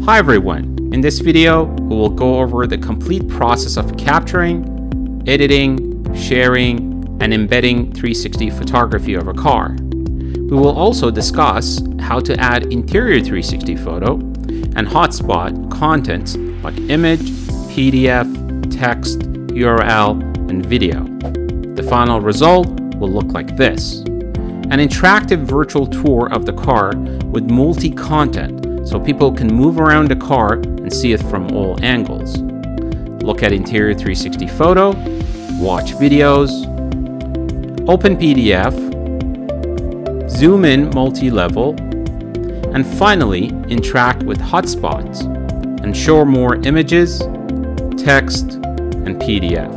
Hi everyone, in this video we will go over the complete process of capturing, editing, sharing, and embedding 360 photography of a car. We will also discuss how to add interior 360 photo and hotspot contents like image, PDF, text, URL, and video. The final result will look like this: an interactive virtual tour of the car with multi-content, so people can move around the car and see it from all angles. Look at interior 360 photo, watch videos, open PDF, zoom in multi-level, and finally interact with hotspots and show more images, text, and PDF.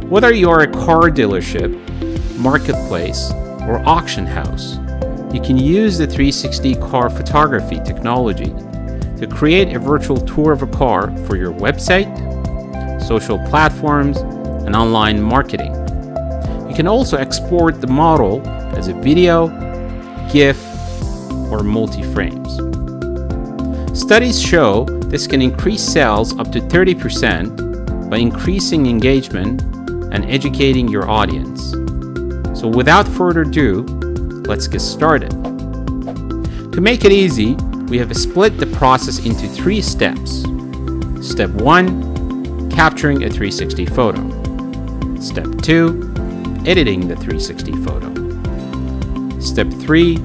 Whether you are a car dealership, marketplace, or auction house, you can use the 360 car photography technology to create a virtual tour of a car for your website, social platforms, and online marketing. You can also export the model as a video, GIF, or multi-frames. Studies show this can increase sales up to 30% by increasing engagement and educating your audience. So without further ado, let's get started. To make it easy, we have split the process into 3 steps. Step 1, capturing a 360 photo. Step 2, editing the 360 photo. Step 3,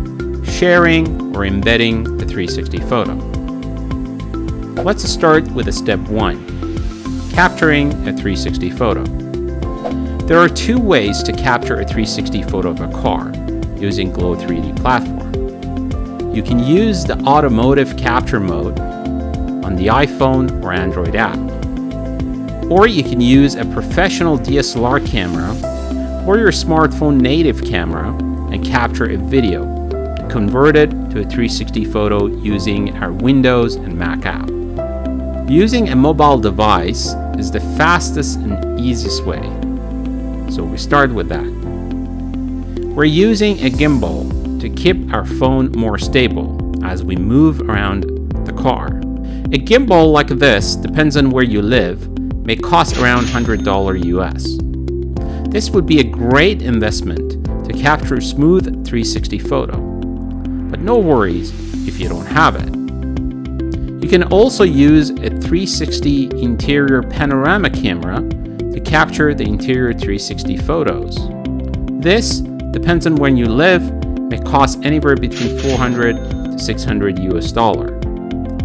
sharing or embedding the 360 photo. Let's start with step 1, capturing a 360 photo. There are 2 ways to capture a 360 photo of a car using Glow 3D platform. You can use the automotive capture mode on the iPhone or Android app. Or you can use a professional DSLR camera or your smartphone native camera and capture a video, convert it to a 360 photo using our Windows and Mac app. Using a mobile device is the fastest and easiest way. So we start with that. We're using a gimbal to keep our phone more stable as we move around the car. A gimbal like this, depends on where you live, may cost around $100 US. This would be a great investment to capture a smooth 360 photo, but no worries if you don't have it. You can also use a 360 interior panorama camera to capture the interior 360 photos. This, depends on when you live, may cost anywhere between $400 to $600 US.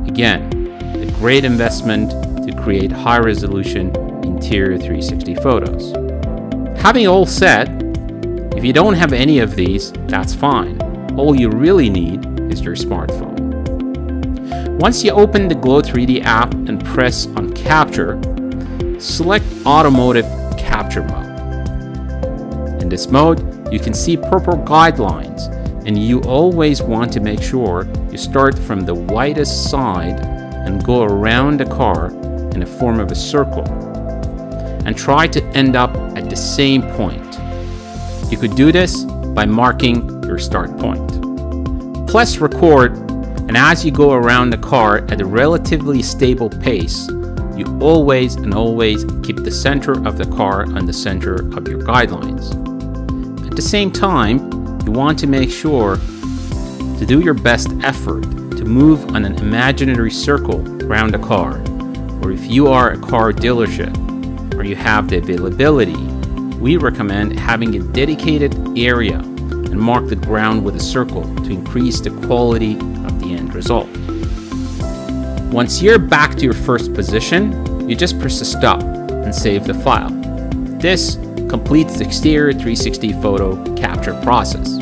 Again, a great investment to create high-resolution interior 360 photos. Having all set, if you don't have any of these, that's fine. All you really need is your smartphone. Once you open the Glow 3D app and press on Capture, select Automotive Capture mode. In this mode, you can see purple guidelines, and you always want to make sure you start from the widest side and go around the car in the form of a circle, and try to end up at the same point. You could do this by marking your start point. Press record, and as you go around the car at a relatively stable pace, you always keep the center of the car on the center of your guidelines. At the same time, you want to make sure to do your best effort to move on an imaginary circle around the car, or if you are a car dealership or you have the availability, we recommend having a dedicated area and mark the ground with a circle to increase the quality of the end result. Once you're back to your first position, you just press stop and save the file. This completes the exterior 360 photo capture process.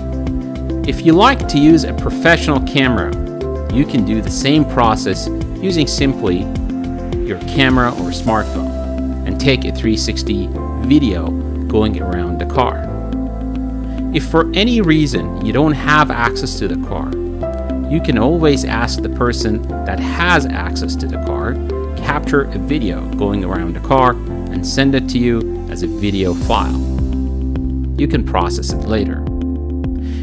If you like to use a professional camera, you can do the same process using simply your camera or smartphone and take a 360 video going around the car. If for any reason you don't have access to the car, you can always ask the person that has access to the car, capture a video going around the car and send it to you as a video file. You can process it later.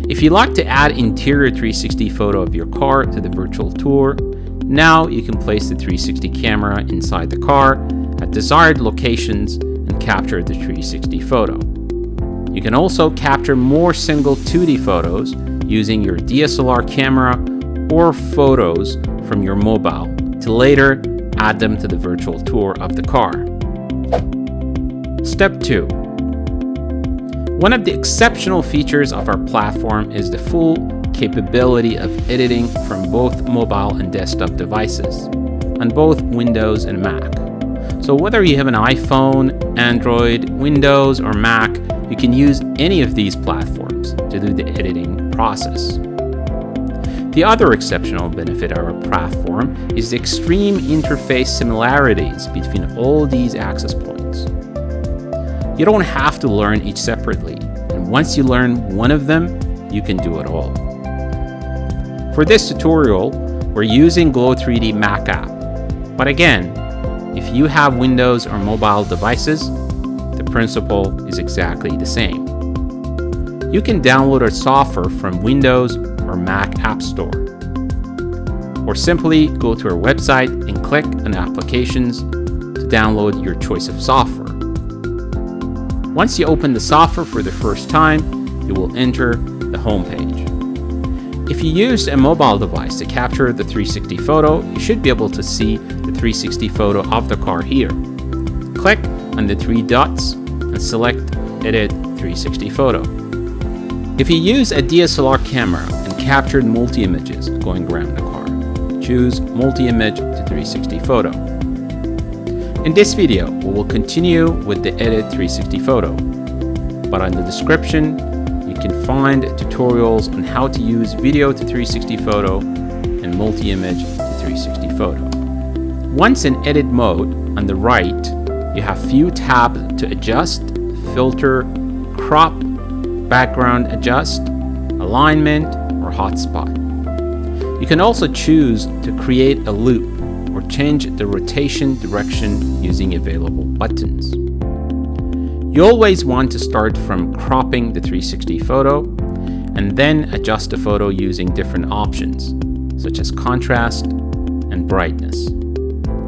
If you'd like to add interior 360 photo of your car to the virtual tour, Now you can place the 360 camera inside the car at desired locations and capture the 360 photo. You can also capture more single 2D photos using your DSLR camera or photos from your mobile to later add them to the virtual tour of the car. Step 2. One of the exceptional features of our platform is the full capability of editing from both mobile and desktop devices on both Windows and Mac. So whether you have an iPhone, Android, Windows, or Mac, you can use any of these platforms to do the editing process. The other exceptional benefit of our platform is the extreme interface similarities between all these access points. You don't have to learn each separately, and once you learn one of them, you can do it all. For this tutorial, we're using Glow3D Mac app, but again, if you have Windows or mobile devices, the principle is exactly the same. You can download our software from Windows or Mac App Store, or simply go to our website and click on Applications to download your choice of software. Once you open the software for the first time, you will enter the home page. If you use a mobile device to capture the 360 photo, you should be able to see the 360 photo of the car here. Click on the 3 dots and select Edit 360 Photo. If you use a DSLR camera and captured multi-images going around the car, choose Multi-Image to 360 Photo. In this video, we will continue with the Edit 360 Photo, but in the description, you can find tutorials on how to use Video to 360 Photo and Multi-Image to 360 Photo. Once in Edit mode, on the right, you have few tabs to adjust, filter, crop, background adjust, alignment, or hotspot. You can also choose to create a loop or change the rotation direction using available buttons. You always want to start from cropping the 360 photo and then adjust the photo using different options, such as contrast and brightness.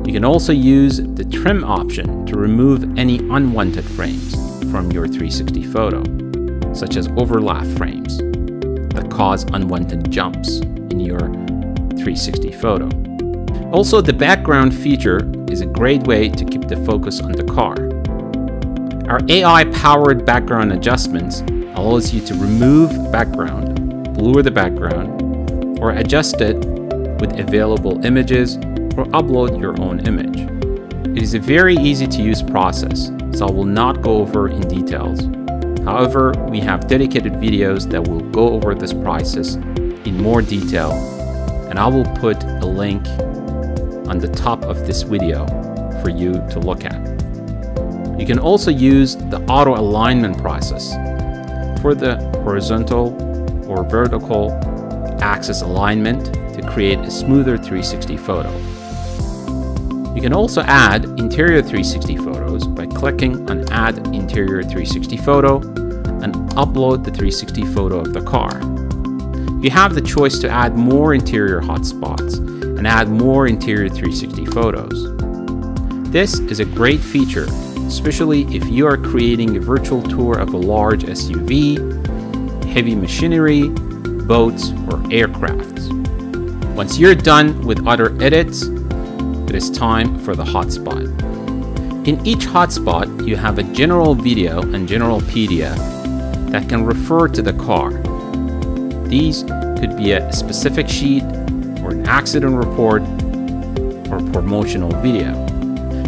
You can also use the trim option to remove any unwanted frames from your 360 photo, such as overlap frames that cause unwanted jumps in your 360 photo. Also, the background feature is a great way to keep the focus on the car. Our AI-powered background adjustments allows you to remove background, blur the background, or adjust it with available images or upload your own image. It is a very easy to use process, so I will not go over in details. However, we have dedicated videos that will go over this process in more detail, and I will put a link on the top of this video for you to look at. You can also use the auto alignment process for the horizontal or vertical axis alignment to create a smoother 360 photo. You can also add interior 360 photos by clicking on Add Interior 360 Photo and upload the 360 photo of the car. You have the choice to add more interior hotspots and add more interior 360 photos. This is a great feature, especially if you are creating a virtual tour of a large SUV, heavy machinery, boats, or aircrafts. Once you're done with other edits, it is time for the hotspot. In each hotspot, you have a general video and general PDF that can refer to the car. These could be a specific sheet or an accident report or promotional video.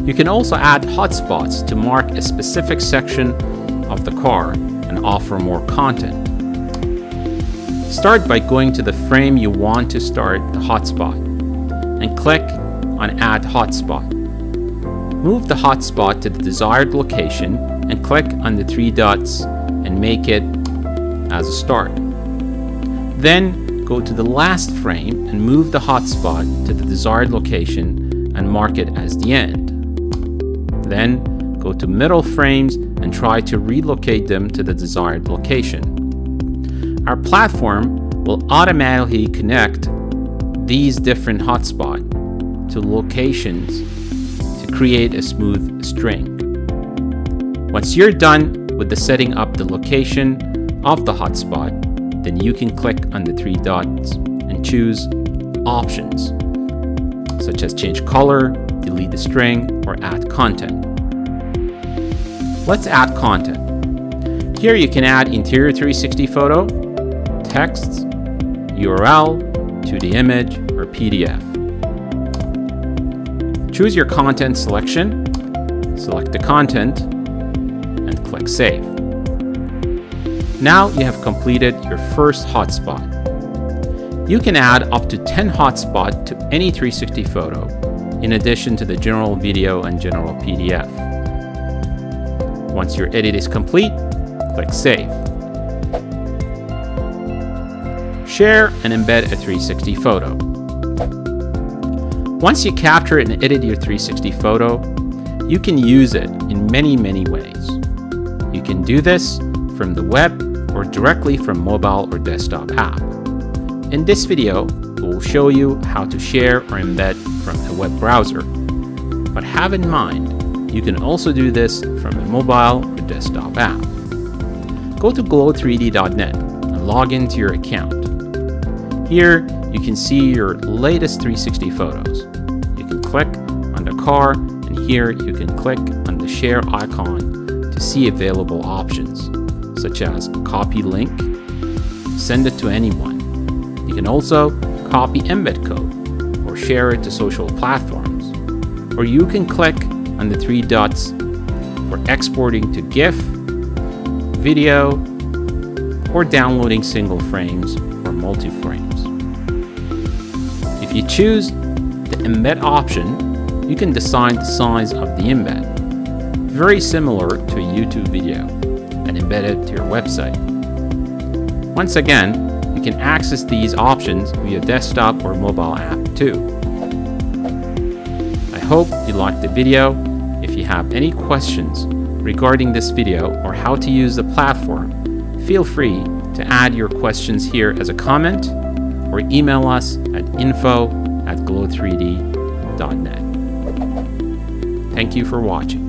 You can also add hotspots to mark a specific section of the car and offer more content. Start by going to the frame you want to start the hotspot and click on Add Hotspot. Move the hotspot to the desired location and click on the 3 dots and make it as a start. Then go to the last frame and move the hotspot to the desired location and mark it as the end. Then go to middle frames and try to relocate them to the desired location. Our platform will automatically connect these different hotspots to locations to create a smooth string. Once you're done with the setting up the location of the hotspot, then you can click on the three dots and choose options, such as change color, delete the string, or add content. Let's add content. Here you can add interior 360 photo, text, URL, 2D image, or PDF. Choose your content selection, select the content, and click Save. Now you have completed your first hotspot. You can add up to 10 hotspots to any 360 photo, in addition to the general video and general PDF. Once your edit is complete, click Save. Share and embed a 360 photo. Once you capture and edit your 360 photo, you can use it in many ways. You can do this from the web or directly from mobile or desktop app. In this video, we will show you how to share or embed from a web browser. But have in mind, you can also do this from a mobile or desktop app. Go to glow3d.net and log into your account. Here, you can see your latest 360 photos. You can click on the car, and here you can click on the share icon to see available options, such as copy link, send it to anyone. You can also copy embed code or share it to social platforms. Or you can click on the three dots for exporting to GIF, video, or downloading single frames or multi-frames. If you choose the embed option, you can decide the size of the embed, very similar to a YouTube video, and embed it to your website. Once again, you can access these options via desktop or mobile app too. I hope you liked the video. If you have any questions regarding this video or how to use the platform, feel free to add your questions here as a comment or email us at info@glow3d.net. Thank you for watching.